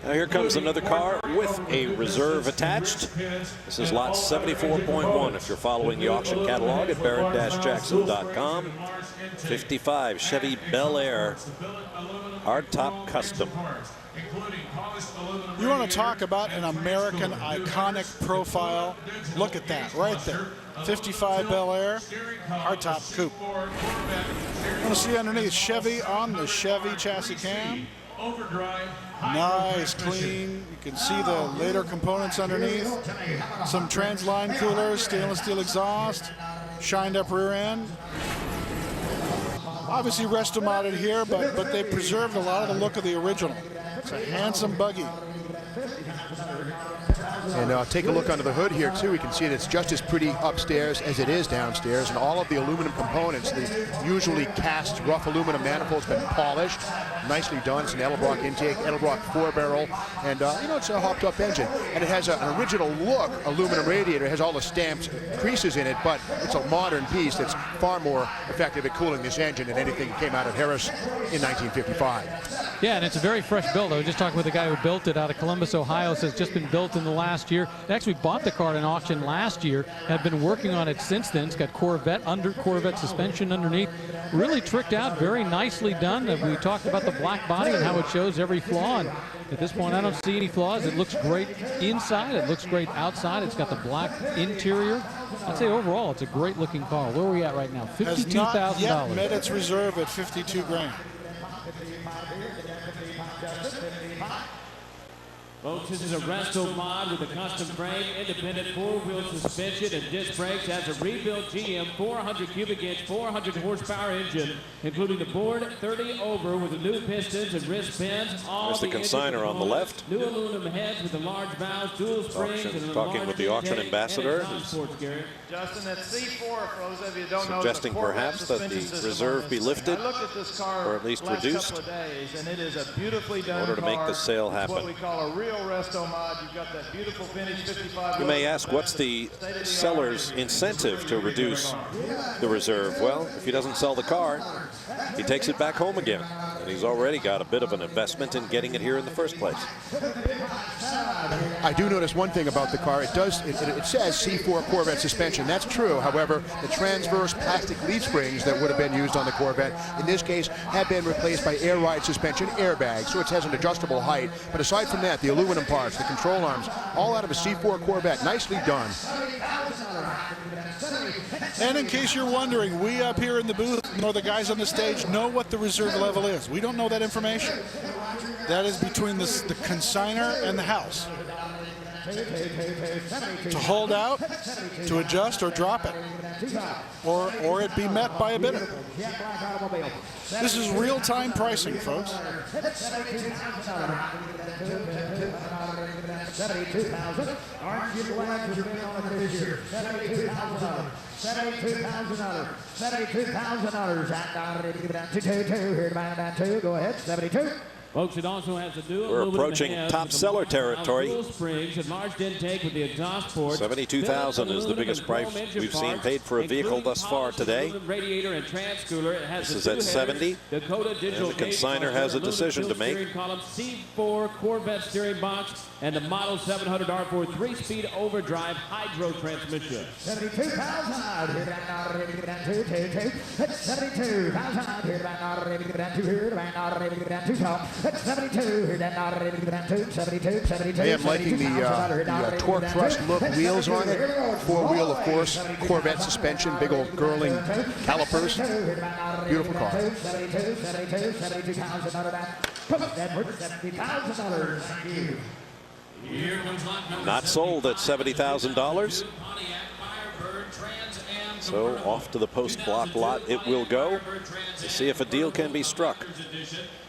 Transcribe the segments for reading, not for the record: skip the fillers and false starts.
Now here comes another car with a reserve attached. This is lot 74.1 if you're following the auction catalog at barrett-jackson.com. 55 Chevy Bel Air hardtop custom. You want to talk about an American iconic profile? Look at that right there. 55 Bel Air hardtop coupe. You want to see underneath Chevy on the Chevy chassis cam. Nice, clean. You can see the later components underneath. Some transline coolers, stainless steel exhaust, shined up rear end. Obviously resto-modded here, but they preserved a lot of the look of the original. It's a handsome buggy. And take a look under the hood here too. We can see that it's just as pretty upstairs as it is downstairs, and all of the aluminum components, the usually cast rough aluminum manifold's been polished, nicely done. It's an Edelbrock intake, Edelbrock 4-barrel, and you know, it's a hopped up engine, and it has an original look aluminum radiator. It has all the stamped creases in it, but it's a modern piece that's far more effective at cooling this engine than anything that came out of Harris in 1955. Yeah, and it's a very fresh build. I was just talking with the guy who built it out of Columbus, Ohio. Says it's just been built in the last year. They actually bought the car at an auction last year, have been working on it since then. It's got Corvette suspension underneath. Really tricked out, very nicely done. We talked about the black body and how it shows every flaw. And at this point, I don't see any flaws. It looks great inside. It looks great outside. It's got the black interior. I'd say overall, it's a great looking car. Where are we at right now? $52,000. Has not yet met its reserve at 52 grand. Folks, this is a resto mod with a custom frame, independent four-wheel suspension, and disc brakes. Has a rebuilt GM 400 cubic inch, 400 horsepower engine, including the board 30 over with the new pistons and wrist pins. There's the consignor on the left. New aluminum heads with the large valves, dual springs, and talking with the auction ambassador, Justin, that's C4 for those of you who don't know. Suggesting perhaps that the reserve be lifted, or at least reduced, and it is a beautifully done in order to make the sale happen. What we call a real resto mod. You've got that beautiful finish 55. You may ask, what's the seller's incentive to reduce the reserve? Well, if he doesn't sell the car, he takes it back home again. And he's already got a bit of an investment in getting it here in the first place. I do notice one thing about the car. It says C4 Corvette suspension. That's true. However, the transverse plastic leaf springs that would have been used on the Corvette, in this case, have been replaced by air ride suspension airbags. So it has an adjustable height. But aside from that, the aluminum parts, the control arms, all out of a C4 Corvette. Nicely done. And in case you're wondering, we up here in the booth, nor the guys on the stage, know what the reserve level is. We don't know that information. That is between the consignor and the house. To hold out, to adjust, or drop it. Or it be met by a bidder. This is real-time pricing, folks. $72,000. Aren't you glad you've been on it this year? $72,000. $72,000. $72,000. Go ahead. 72. Folks, it also has a dual. We're approaching top seller territory. Dual springs, enlarged intake with the exhaust port. $72,000 is the biggest price we've seen paid for a vehicle thus far today. Radiator and trans cooler. It has this is at 70, and the consignor has a decision to make. C4 Corvette steering box and the Model 700 R4 3-speed overdrive hydro transmission. I am liking the torque thrust look wheels on it. Four-wheel, of course, Corvette suspension, big old girling calipers. Beautiful car. Not sold at $70,000. So off to the post-block lot it will go to see if a deal can be struck.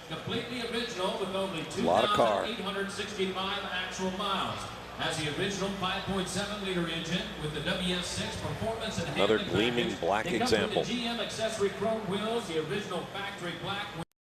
Completely original with only a lot of car. 2,865 actual miles. Has the original 5.7-liter engine with the WS6 performance and another gleaming black example. GM accessory chrome wheels, the original factory black.